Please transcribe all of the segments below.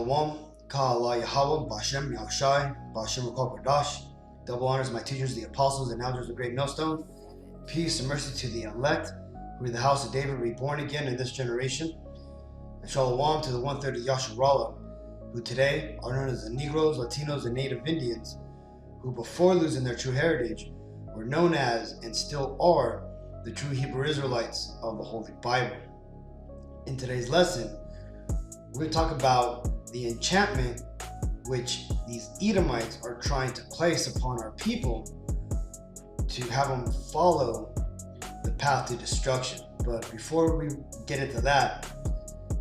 Shalom, Ka'ala Yahweh, Bashem Yahushai, Bashem Rakal Bardash. Double honors to my teachers, the apostles and elders of the great millstone. Peace and mercy to the elect, who are the house of David, reborn again in this generation. And Shalom to the 130 Yasharallah, who today are known as the Negroes, Latinos, and Native Indians, who before losing their true heritage were known as and still are the true Hebrew Israelites of the Holy Bible. In today's lesson, we're going to talk about the enchantment which these Edomites are trying to place upon our people to have them follow the path to destruction. But before we get into that,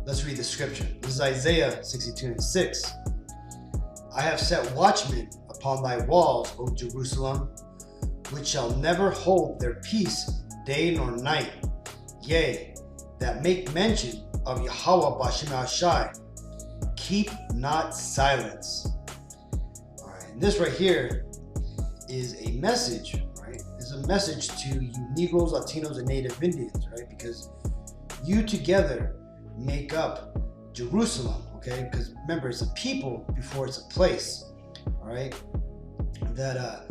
let's read the scripture. This is Isaiah 62:6. I have set watchmen upon thy walls, O Jerusalem, which shall never hold their peace day nor night, yea, that make mention of Yahweh Bashem Yahushai, keep not silence. All right, and this right here is a message, right? It's a message to you Negroes, Latinos, and Native Indians, right? Because you together make up Jerusalem, okay? Because remember, it's a people before it's a place, all right? That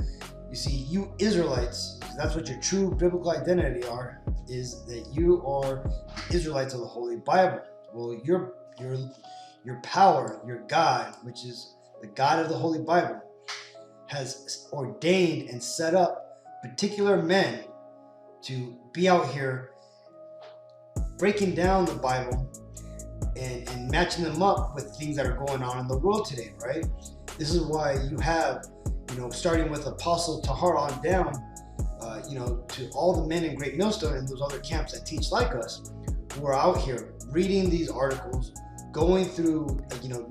you see, you Israelites, that's what your true biblical identity are, is that you are Israelites of the Holy Bible. Well, your power, your God, which is the God of the Holy Bible, has ordained and set up particular men to be out here breaking down the Bible and matching them up with things that are going on in the world today, right? This is why you have, starting with Apostle Tahar on down, to all the men in Great Millstone and those other camps that teach like us, who are out here reading these articles, going through,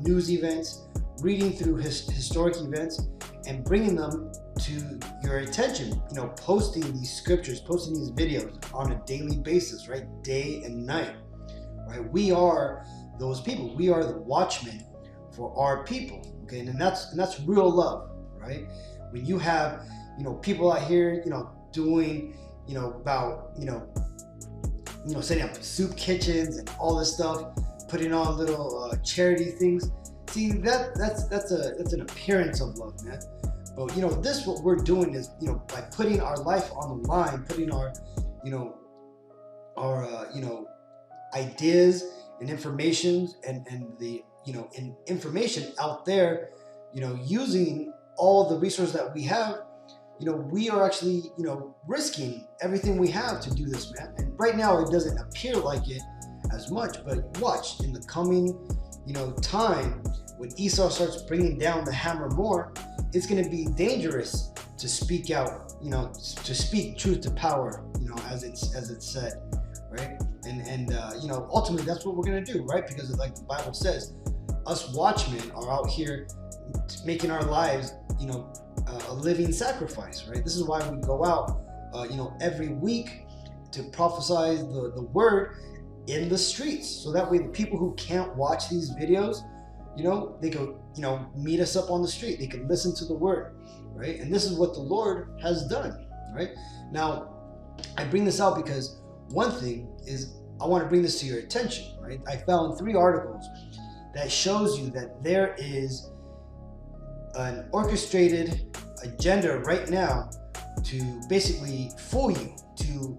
news events, reading through historic events, and bringing them to your attention, posting these scriptures, posting these videos on a daily basis, right? Day and night, right? We are those people. We are the watchmen for our people, okay? And that's real love, right? When you have, people out here, doing, about, setting up soup kitchens and all this stuff, putting on little charity things. See, that's an appearance of love, man. But this, what we're doing is, by putting our life on the line, putting our, ideas and information and the, information out there, using all the resources that we have, we are actually, risking everything we have to do this, man. And right now it doesn't appear like it as much, but watch in the coming, time when Esau starts bringing down the hammer more, it's going to be dangerous to speak out, to speak truth to power, as it's said, right? And ultimately that's what we're going to do, right? Because like the Bible says, us watchmen are out here making our lives, a living sacrifice, right? This is why we go out, every week to prophesy the word in the streets, so that way the people who can't watch these videos, they could, meet us up on the street. They can listen to the word, right? And this is what the Lord has done, right? Now, I bring this out because one thing is I want to bring this to your attention, right? I found 3 articles that shows you that there is an orchestrated agenda right now to basically fool you, to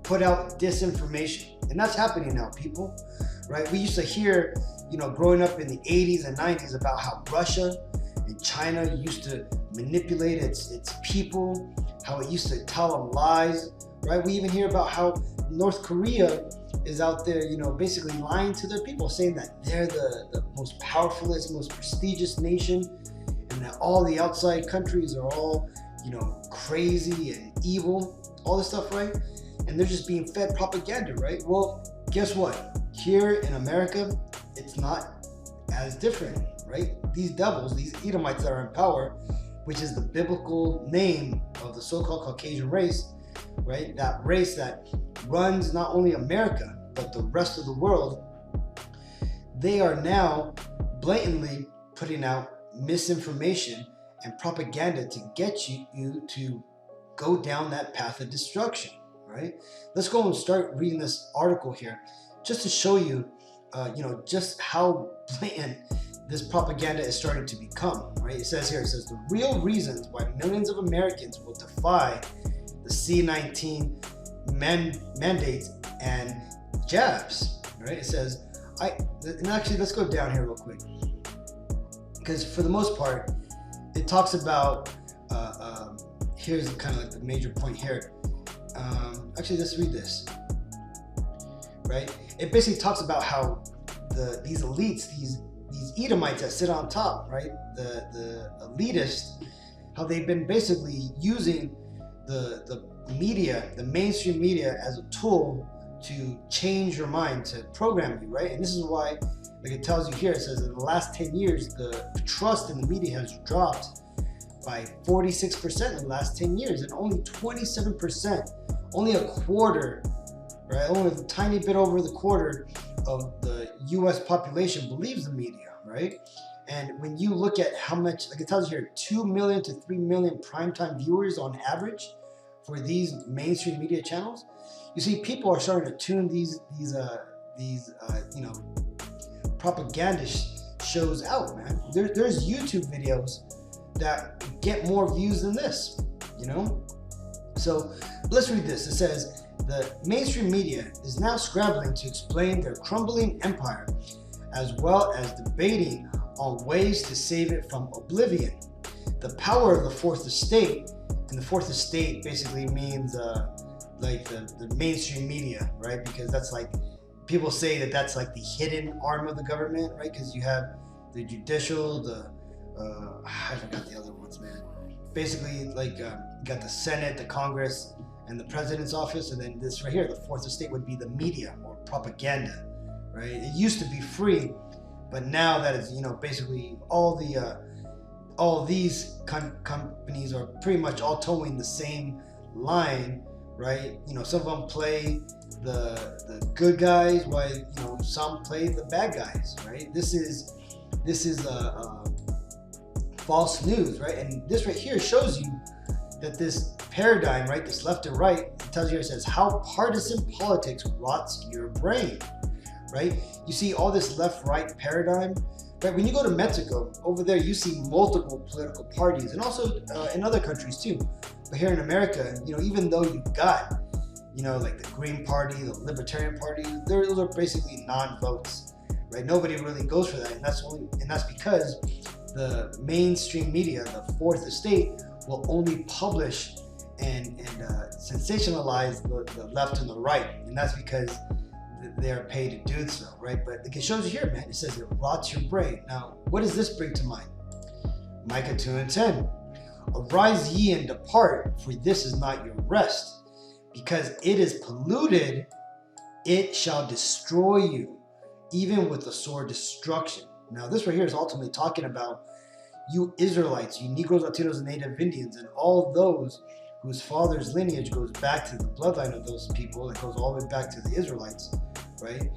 put out disinformation. And that's happening now, people, right? We used to hear, growing up in the 80s and 90s about how Russia and China used to manipulate its people, how it used to tell them lies, right? We even hear about how North Korea is out there, basically lying to their people, saying that they're the most powerful, most prestigious nation, and that all the outside countries are all, crazy and evil, all this stuff, right? And they're just being fed propaganda, right? Well, guess what? Here in America, it's not as different, right? These devils, these Edomites that are in power, which is the biblical name of the so-called Caucasian race, right? That race that runs not only America, but the rest of the world, they are now blatantly putting out misinformation and propaganda to get you to go down that path of destruction, right? Let's go and start reading this article here just to show you, just how blatant this propaganda is starting to become, right? It says here, it says the real reasons why millions of Americans will defy the C-19 mandates and jabs, right? It says, and actually let's go down here real quick, because for the most part, it talks about, here's kind of like the major point here. Actually, let's read this, right? It basically talks about how these elites, these Edomites that sit on top, right? The elitists, how they've been basically using the media, the mainstream media, as a tool to change your mind, to program you, right? And this is why, like it tells you here, it says in the last 10 years, the trust in the media has dropped by 46% in the last 10 years, and only 27%, only a quarter, right? Only a tiny bit over the quarter of the US population believes the media, right? And when you look at how much, like it tells you here, 2 million to 3 million primetime viewers on average for these mainstream media channels, you see people are starting to tune these propaganda shows out, man. There's YouTube videos that get more views than this, you know? So let's read this. It says, the mainstream media is now scrambling to explain their crumbling empire, as well as debating on ways to save it from oblivion. The power of the fourth estate, and the fourth estate basically means like the mainstream media, right? Because that's like, people say that that's like the hidden arm of the government, right? Because you have the judicial, I forgot the other ones, man. Basically, like you got the Senate, the Congress, and the president's office, and then this right here, the fourth estate, would be the media or propaganda, right? It used to be free, but now that is, basically all these companies are pretty much all towing the same line, right? Some of them play the good guys, while some play the bad guys, right? This is false news, right? And this right here shows you that this paradigm, right, this left and right, it tells you, it says how partisan politics rots your brain, right? You see all this left-right paradigm, right? When you go to Mexico, over there you see multiple political parties, and also in other countries too. But here in America, even though you've got, like the Green Party, the Libertarian Party, those are basically non-votes, right? Nobody really goes for that, and that's because the mainstream media, the fourth estate, will only publish and sensationalize the left and the right, and that's because they're paid to do so, right? But it shows you here, man, it says it rots your brain. Now, what does this bring to mind? Micah 2:10. Arise ye and depart, for this is not your rest. Because it is polluted, it shall destroy you, even with the sword destruction. Now, this right here is ultimately talking about you Israelites, you Negroes, Latinos, and Native Indians, and all those whose father's lineage goes back to the bloodline of those people. It goes all the way back to the Israelites, right?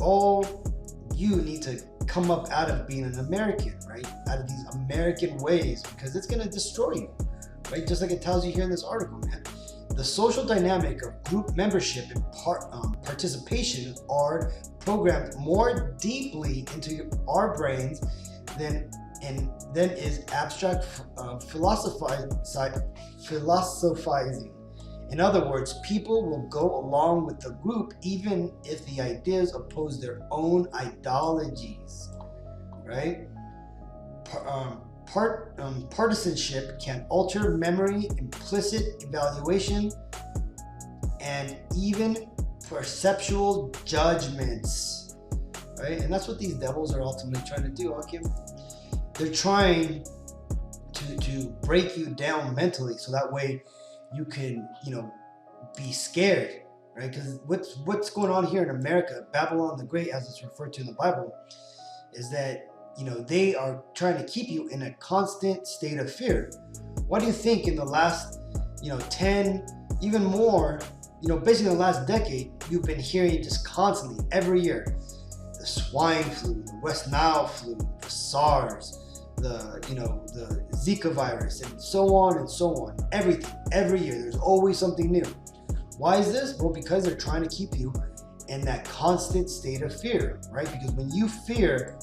All you need to come up out of being an American, right? Out of these American ways, because it's going to destroy you, right? Just like it tells you here in this article, man. The social dynamic of group membership and participation are programmed more deeply into our brains than is abstract philosophizing. In other words, people will go along with the group even if the ideas oppose their own ideologies, right? Partisanship can alter memory, implicit evaluation, and even perceptual judgments, right? And that's what these devils are ultimately trying to do, Akim. They're trying to break you down mentally, so that way you can, be scared, right? Because what's going on here in America, Babylon the Great, as it's referred to in the Bible, is that they are trying to keep you in a constant state of fear. Why do you think in the last 10, even more, basically the last decade, you've been hearing just constantly every year, the swine flu, the West Nile flu, the SARS, the Zika virus, and so on, everything, every year, there's always something new. Why is this? Well, because they're trying to keep you in that constant state of fear, right? Because when you fear,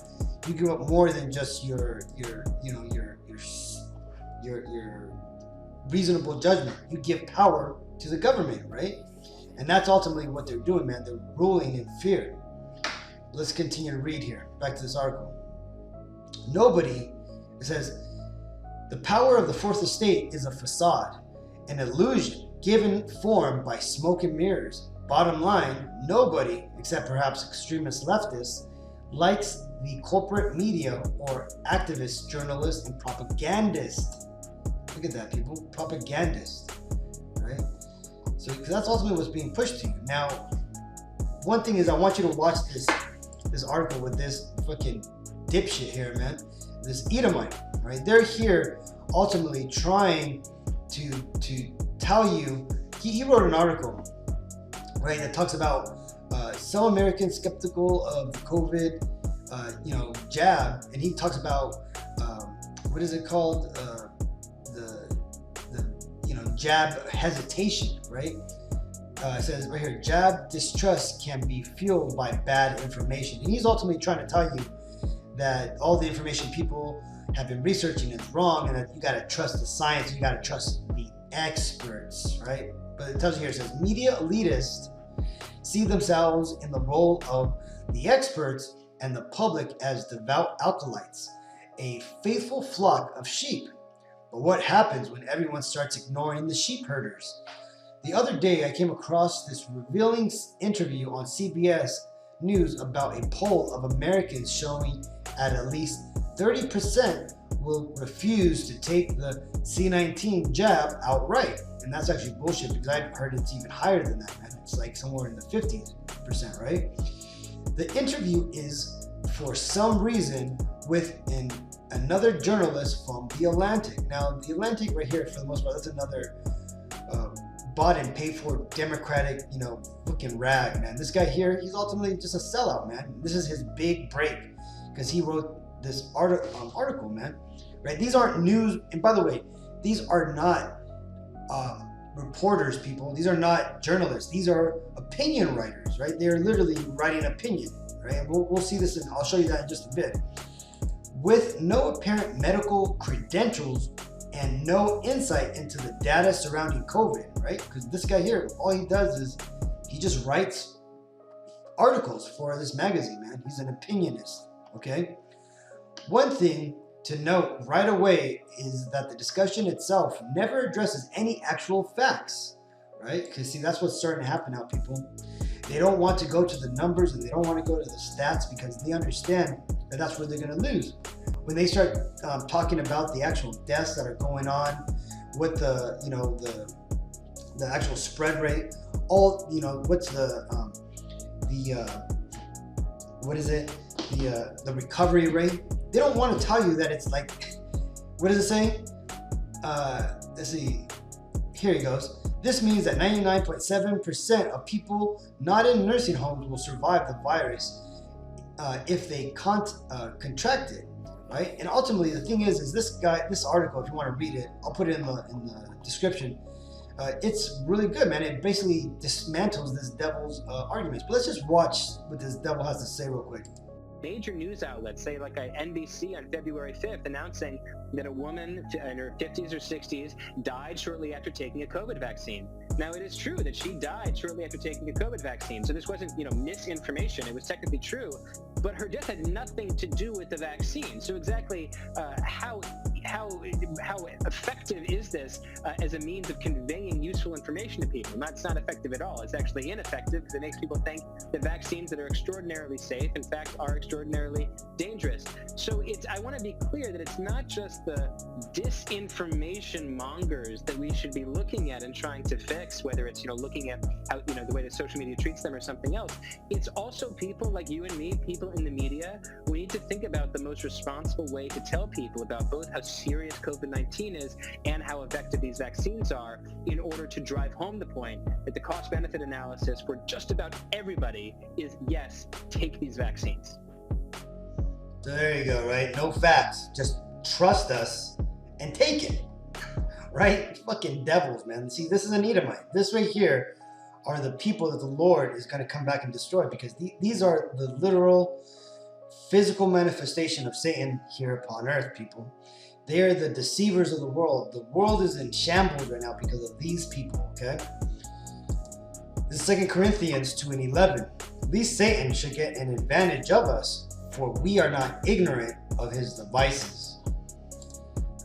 You give up more than just your reasonable judgment. You give power to the government, right? And that's ultimately what they're doing, man. They're ruling in fear. Let's continue to read here. Back to this article. Nobody, it says, the power of the fourth estate is a facade, an illusion given form by smoke and mirrors. Bottom line, nobody, except perhaps extremist leftists, likes the corporate media or activists, journalists, and propagandists. Look at that, people. Propagandists, right? So that's ultimately what's being pushed to you. Now, one thing is I want you to watch this article with this fucking dipshit here, man. This Edomite, right? They're here ultimately trying to tell you. He wrote an article, right, that talks about some Americans skeptical of the COVID, jab, and he talks about what is it called, the jab hesitation, right? It says right here, jab distrust can be fueled by bad information, and he's ultimately trying to tell you that all the information people have been researching is wrong, and that you got to trust the science, you got to trust the experts, right? But it tells you here, it says media elitists see themselves in the role of the experts and the public as devout acolytes, a faithful flock of sheep. But what happens when everyone starts ignoring the sheep herders? The other day, I came across this revealing interview on CBS News about a poll of Americans showing at least 30% will refuse to take the C-19 jab outright. And that's actually bullshit, because I've heard it's even higher than that, man. It's like somewhere in the 50%, right? The interview is, for some reason, with another journalist from The Atlantic. Now, The Atlantic right here, for the most part, that's another bought and paid for Democratic, fucking rag, man. This guy here, he's ultimately just a sellout, man. This is his big break, because he wrote this article, man. Right? These aren't news, and by the way, these are not reporters, people. These are not journalists. These are opinion writers, right? They're literally writing opinion, right? And we'll see this, and I'll show you that in just a bit. With no apparent medical credentials and no insight into the data surrounding COVID, right? Because this guy here, all he does is he just writes articles for this magazine, man. He's an opinionist, okay? One thing to note right away is that the discussion itself never addresses any actual facts, right? Because see, that's what's starting to happen now, people. They don't want to go to the numbers, and they don't want to go to the stats, because they understand that that's where they're going to lose. When they start talking about the actual deaths that are going on with the actual spread rate, what's the recovery rate? They don't want to tell you that it's like, what does it say? Let's see. Here he goes. This means that 99.7% of people not in nursing homes will survive the virus if they contract it, right? And ultimately, the thing is this article, if you want to read it, I'll put it in the description. It's really good, man. It basically dismantles this devil's arguments. But let's just watch what this devil has to say real quick. Major news outlets, say like NBC on February 5th, announcing that a woman in her 50s or 60s died shortly after taking a COVID vaccine. Now, it is true that she died shortly after taking a COVID vaccine, so this wasn't, misinformation. It was technically true, but her death had nothing to do with the vaccine. So exactly how effective is this as a means of conveying useful information to people? That's not effective at all. It's actually ineffective, because it makes people think that vaccines that are extraordinarily safe, in fact, are extraordinarily dangerous. So I want to be clear that it's not just the disinformation mongers that we should be looking at and trying to fix, whether it's, looking at how, the way that social media treats them or something else. It's also people like you and me, people in the media. We need to think about the most responsible way to tell people about both how serious COVID-19 is and how effective these vaccines are, in order to drive home the point that the cost-benefit analysis for just about everybody is, yes, take these vaccines. So there you go, right? No facts. Just trust us and take it, right? Fucking devils, man. See, this is an Edomite. This right here are the people that the Lord is going to come back and destroy, because these are the literal physical manifestation of Satan here upon earth, people. They are the deceivers of the world. The world is in shambles right now because of these people, okay? This is 2 Corinthians 2:11. At least Satan should get an advantage of us, for we are not ignorant of his devices.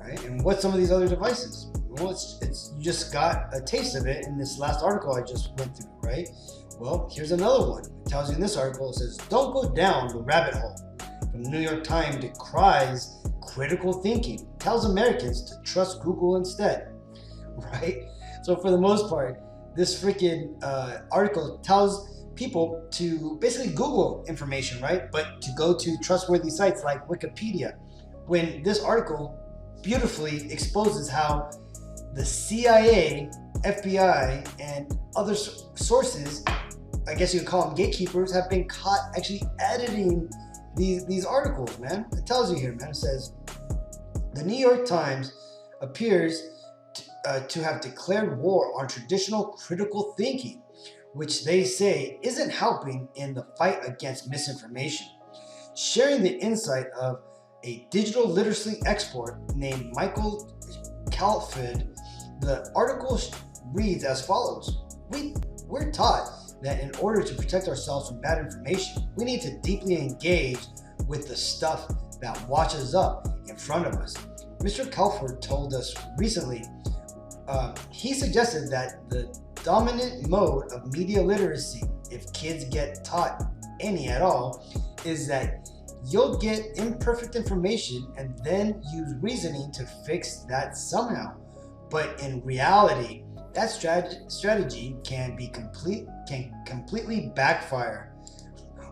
Right? And what's some of these other devices? Well, it's you just got a taste of it in this last article I just went through, right? Well, here's another one. It tells you in this article, it says, don't go down the rabbit hole. From the New York Times decries critical thinking, tells Americans to trust Google instead, right? So for the most part, this freaking article tells people to basically Google information, right? But to go to trustworthy sites like Wikipedia, when this article beautifully exposes how the CIA, FBI, and other sources, I guess you could call them gatekeepers, have been caught actually editing these articles, man. It tells you here, man. It says, the New York Times appears to have declared war on traditional critical thinking, which they say isn't helping in the fight against misinformation. Sharing the insight of a digital literacy expert named Michael Calford, the article reads as follows. We're taught that in order to protect ourselves from bad information, we need to deeply engage with the stuff that washes up in front of us. Mr. Calford told us recently, he suggested that the dominant mode of media literacy, if kids get taught any at all, is that you'll get imperfect information and then use reasoning to fix that somehow. But in reality, that strategy can completely backfire,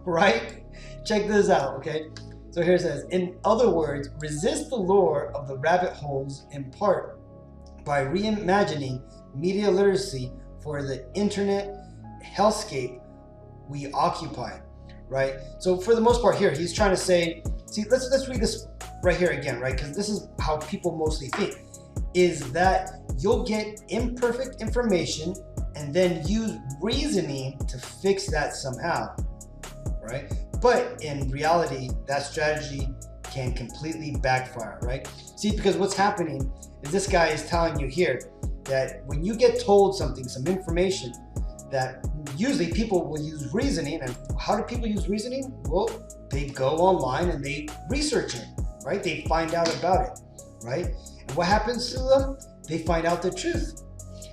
right? Check this out, okay? So here it says, in other words, resist the lure of the rabbit holes in part by reimagining media literacy for the internet hellscape we occupy, right? So for the most part here, he's trying to say, see, let's read this right here again, right? Because this is how people mostly think, is that you'll get imperfect information and then use reasoning to fix that somehow, right? But in reality, that strategy can completely backfire, right? See, because what's happening is this guy is telling you here that when you get told something, some information, that usually people will use reasoning. And how do people use reasoning? Well, they go online and they research it, right? They find out about it, right? And what happens to them? They find out the truth.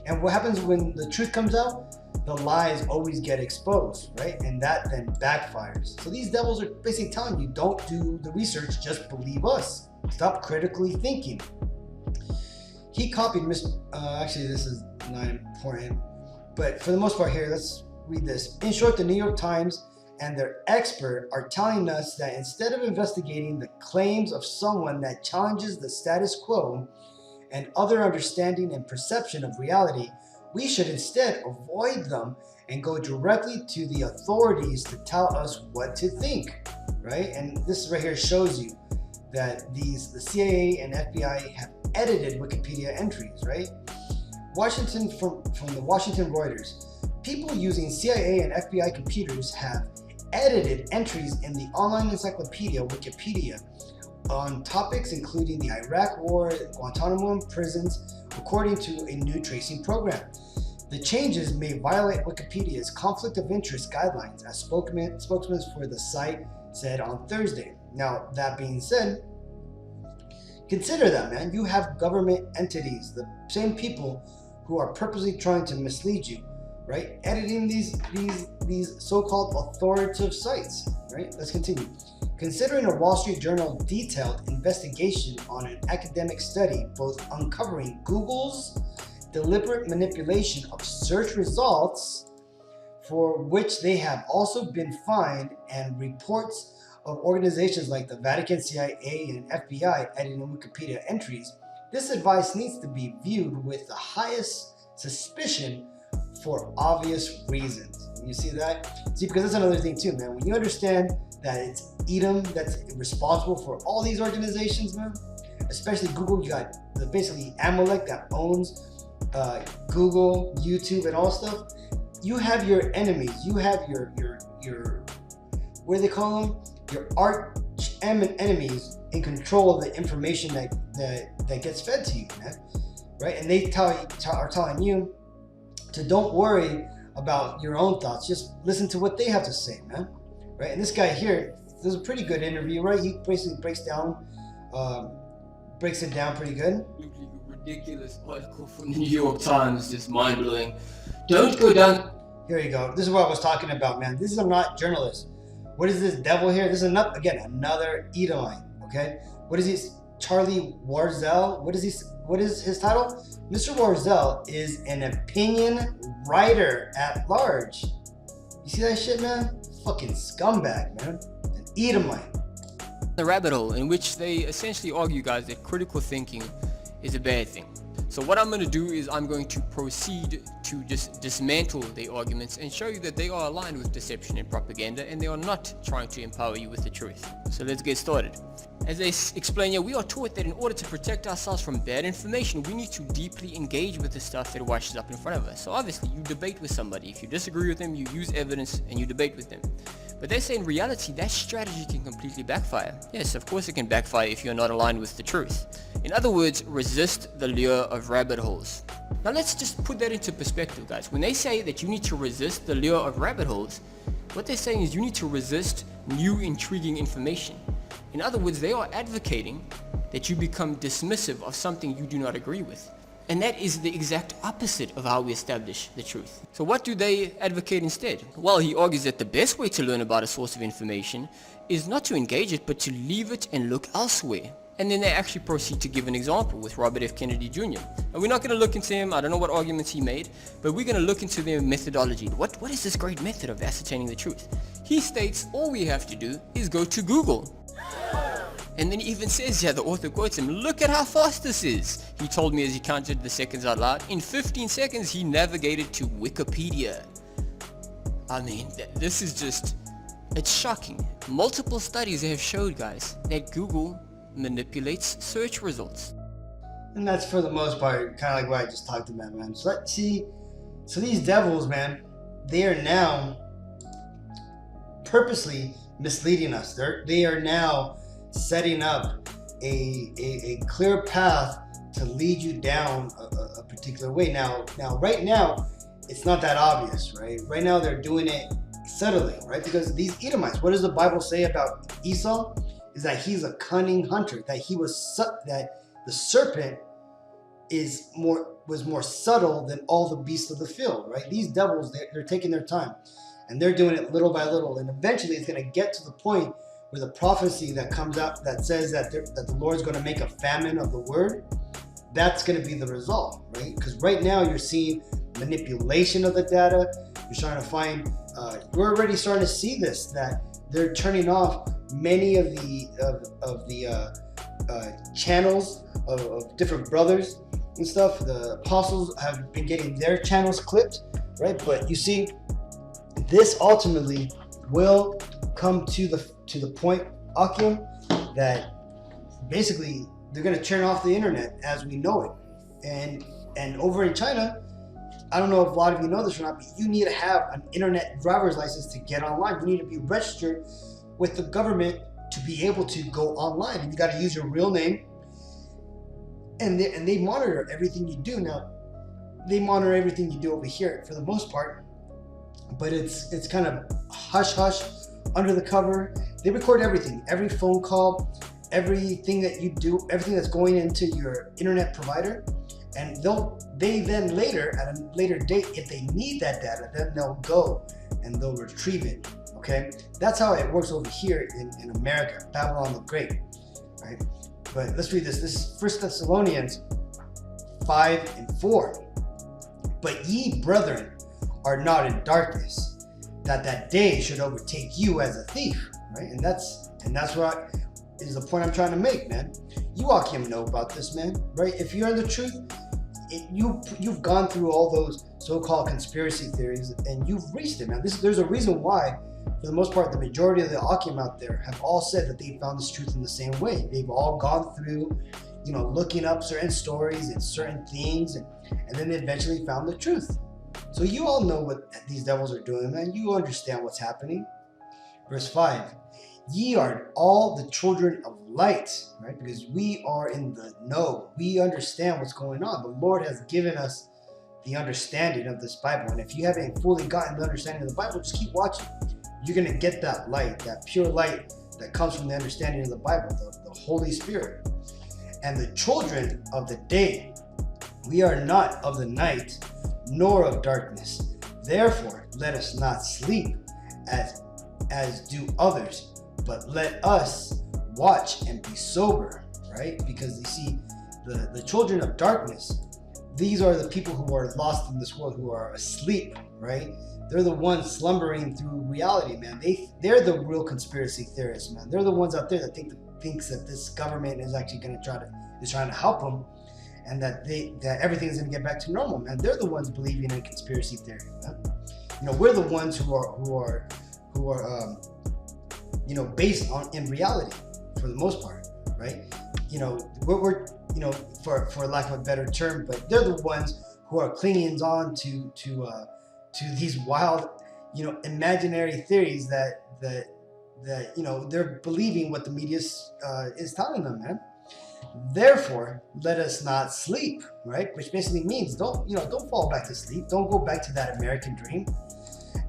And what happens when the truth comes out? The lies always get exposed, right? And that then backfires. So these devils are basically telling you, don't do the research, just believe us. Stop critically thinking. He copied actually this is not important, but for the most part here, let's read this. In short, the New York Times and their expert are telling us that instead of investigating the claims of someone that challenges the status quo and other understanding and perception of reality, we should instead avoid them and go directly to the authorities to tell us what to think, right? And this right here shows you that the CIA and FBI have edited Wikipedia entries, right? Washington from the Washington Reuters, people using CIA and FBI computers have edited entries in the online encyclopedia Wikipedia on topics including the Iraq War, Guantanamo prisons, according to a new tracing program. The changes may violate Wikipedia's conflict of interest guidelines, as spokesman for the site said on Thursday. Now, that being said, consider that, man. You have government entities, the same people who are purposely trying to mislead you, right? Editing these so-called authoritative sites, right? Let's continue. Considering a Wall Street Journal detailed investigation on an academic study, both uncovering Google's deliberate manipulation of search results, for which they have also been fined, and reports of organizations like the Vatican, CIA, and FBI editing Wikipedia entries, this advice needs to be viewed with the highest suspicion for obvious reasons. You see that? See, because that's another thing too, man. When you understand that it's Edom that's responsible for all these organizations, man, especially Google, you got basically Amalek that owns Google, YouTube, and all stuff. You have your enemies. You have your what do they call them? your arch enemies in control of the information that gets fed to you, man, right? And they are telling you to don't worry about your own thoughts, just listen to what they have to say, man, right? And this guy here, this is a pretty good interview, right? He basically breaks it down pretty good. Ridiculous article from the New York Times, just mind-blowing. Don't go down. Here you go. This is what I was talking about, man. This is not journalist. What is this devil here? This is another Edomite. Okay. What is he? Charlie Warzel. What is his title? Mr. Warzel is an opinion writer at large. You see that shit, man? Fucking scumbag, man. An Edomite. The rabbit hole in which they essentially argue, guys, that critical thinking is a bad thing. So what I'm going to do is I'm going to proceed to just dismantle their arguments and show you that they are aligned with deception and propaganda, and they are not trying to empower you with the truth. So let's get started. As they explain here, we are taught that in order to protect ourselves from bad information, we need to deeply engage with the stuff that washes up in front of us. So obviously you debate with somebody. If you disagree with them, you use evidence and you debate with them. But they say in reality, that strategy can completely backfire. Yes, of course it can backfire if you're not aligned with the truth. In other words, resist the lure of rabbit holes. Now let's just put that into perspective, guys. When they say that you need to resist the lure of rabbit holes, what they're saying is you need to resist new intriguing information. In other words, they are advocating that you become dismissive of something you do not agree with. And that is the exact opposite of how we establish the truth. So what do they advocate instead? Well, he argues that the best way to learn about a source of information is not to engage it, but to leave it and look elsewhere. And then they actually proceed to give an example with Robert F. Kennedy Jr. And we're not going to look into him. I don't know what arguments he made, but we're going to look into their methodology. What is this great method of ascertaining the truth? He states all we have to do is go to Google. And then he even says, the author quotes him, "Look at how fast this is." He told me as he counted the seconds out loud, in 15 seconds he navigated to Wikipedia. I mean, this is just, it's shocking. Multiple studies have showed, guys, that Google manipulates search results. And that's for the most part kind of like what I just talked about, man. So these devils, man, they are now purposely misleading us. They are now setting up a clear path to lead you down a particular way. Now, right now, it's not that obvious, right? Right now, they're doing it subtly, right? Because these Edomites, what does the Bible say about Esau? Is that he's a cunning hunter, that that the serpent was more subtle than all the beasts of the field, right? These devils, they're taking their time, and they're doing it little by little, and eventually it's going to get to the point where the prophecy that comes out that says that the Lord's going to make a famine of the word, that's going to be the result, right? Because right now you're seeing manipulation of the data. You're trying to find, we're already starting to see this, that they're turning off many of the channels of different brothers and stuff. The apostles have been getting their channels clipped, right? But you see, this ultimately will come to the point, Akim, that basically they're going to turn off the internet as we know it. And over in China, I don't know if a lot of you know this or not, but you need to have an internet driver's license to get online. You need to be registered with the government to be able to go online, and you got to use your real name. And they monitor everything you do. Now, they monitor everything you do over here for the most part, but it's kind of hush hush, under the cover. They record everything, every phone call, everything that you do, everything that's going into your internet provider. And they then later, at a later date, if they need that data, then they'll go and they'll retrieve it. Okay, that's how it works over here in America, Babylon the Great, right? But let's read this. This is 1 Thessalonians 5:4. "But ye, brethren, are not in darkness, that day should overtake you as a thief," right? And that's what is the point I'm trying to make, man. You all can know about this, man, right? If you're in the truth, you've gone through all those so-called conspiracy theories and you've reached it, man. There's a reason why, for the most part, the majority of the Akim out there have all said that they found this truth in the same way. They've all gone through, looking up certain stories and certain things, and then they eventually found the truth. So you all know what these devils are doing, man. You understand what's happening. Verse 5, Ye are all the children of light, right? Because we are in the know. We understand what's going on. The Lord has given us the understanding of this Bible. And if you haven't fully gotten the understanding of the Bible, just keep watching. You're going to get that light, that pure light that comes from the understanding of the Bible, the Holy Spirit. And the children of the day, we are not of the night, nor of darkness. Therefore, let us not sleep as do others, but let us watch and be sober, right? Because you see, the children of darkness, these are the people who are lost in this world, who are asleep, right? They're the ones slumbering through reality, man. They're the real conspiracy theorists, man. They're the ones out there that thinks that this government is actually going to trying to help them, and that everything is going to get back to normal, man. They're the ones believing in conspiracy theory, man. You know, we're the ones who are you know, based in reality for the most part, right? You know, we're you know, for lack of a better term, but they're the ones who are clinging on to these wild, you know, imaginary theories that you know, they're believing what the media is telling them, man. Therefore, let us not sleep, right? Which basically means don't fall back to sleep. Don't go back to that American dream,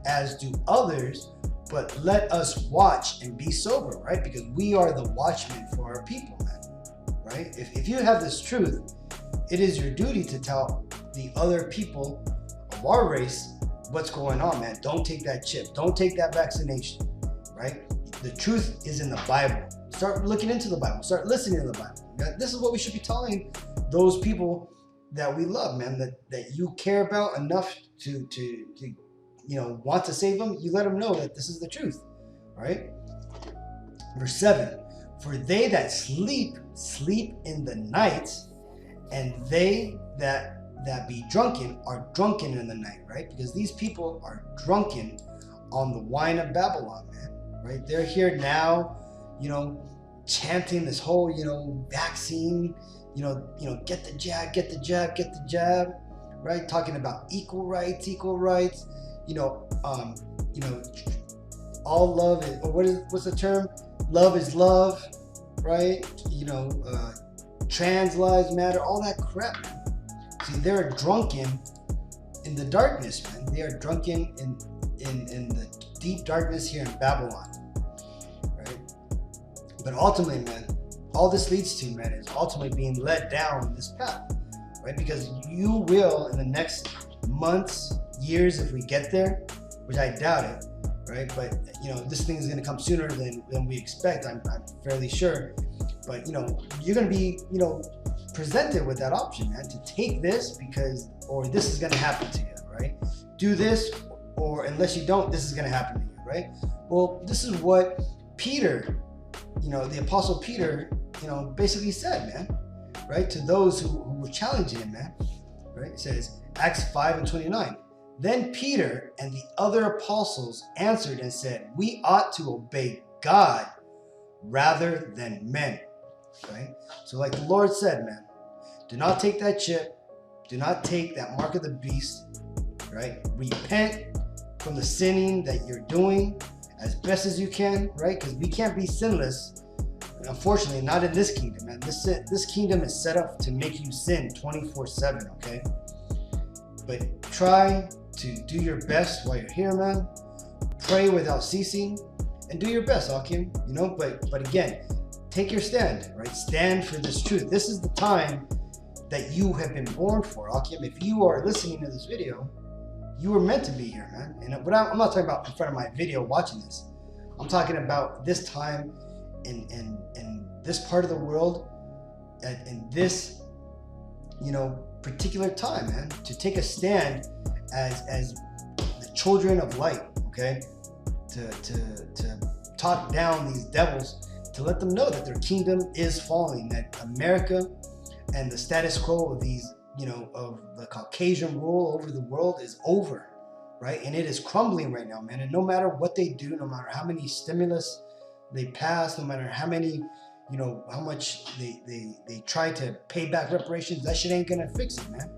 as do others, but let us watch and be sober, right? Because we are the watchmen for our people, man, right? If you have this truth, it is your duty to tell the other people of our race what's going on, man. Don't take that chip. Don't take that vaccination, right? The truth is in the Bible. Start looking into the Bible. Start listening to the Bible. This is what we should be telling those people that we love, man, that you care about enough to you know, want to save them. You let them know that this is the truth, right? Verse 7, for they that sleep in the night, and they that be drunken are drunken in the night, right? Because these people are drunken on the wine of Babylon, man, right? They're here now, you know, chanting this whole, you know, vaccine, you know, get the jab, right? Talking about equal rights, you know, all love is, or what's the term? Love is love, right? You know, trans lives matter, all that crap. See, they're drunken in the darkness, man. They are drunken in the deep darkness here in Babylon, right? But ultimately, man, all this leads to, man, is ultimately being led down this path, right? Because you will, in the next months, years, if we get there, which I doubt it, right? But you know, this thing is going to come sooner than we expect. I'm fairly sure. But you know, you're going to be, you know, presented with that option, man, to take this or this is going to happen to you, right? Do this, or unless you don't, this is going to happen to you, right? Well, this is what Peter, you know, the Apostle Peter, you know, basically said, man, right? To those who were challenging him, man, right? It says, Acts 5:29. Then Peter and the other apostles answered and said, we ought to obey God rather than men, right? So like the Lord said, man, do not take that chip. Do not take that mark of the beast, right? Repent from the sinning that you're doing as best as you can, right? Because we can't be sinless. Unfortunately, not in this kingdom, man. This kingdom is set up to make you sin 24/7, okay? But try to do your best while you're here, man. Pray without ceasing, and do your best, Akim. You know, but again, take your stand, right? Stand for this truth. This is the time that you have been born for, Akim. If you are listening to this video, you were meant to be here, man. And I'm not talking about in front of my video watching this. I'm talking about this time in this part of the world, in this, you know, particular time, man, to take a stand as the children of light, okay? To talk down these devils, to let them know that their kingdom is falling, that America and the status quo of these, you know, of the Caucasian rule over the world is over, right? And it is crumbling right now, man. And no matter what they do, no matter how many stimulus they pass, no matter how many, you know, how much they try to pay back reparations, that shit ain't gonna fix it, man.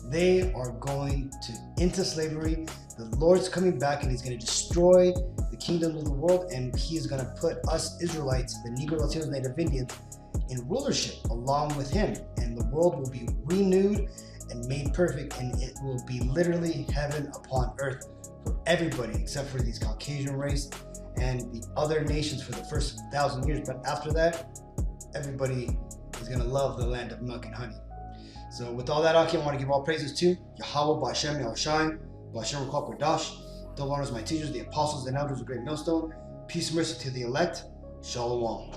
They are going into slavery. The Lord's coming back and he's gonna destroy the kingdoms of the world, and he is going to put us Israelites, the Negro, Latinos, Native Indians, in rulership along with him, and the world will be renewed and made perfect, and it will be literally heaven upon earth for everybody except for these Caucasian race and the other nations for the first 1,000 years. But after that, everybody is going to love the land of milk and honey. So with all that, Aki, I want to give all praises to Yahweh, Ba'Shem, Yahushai, Ba'Shem Ruach Kodesh, double honors my teachers, the apostles and elders of Great Millstone. Peace and mercy to the elect. Shalom.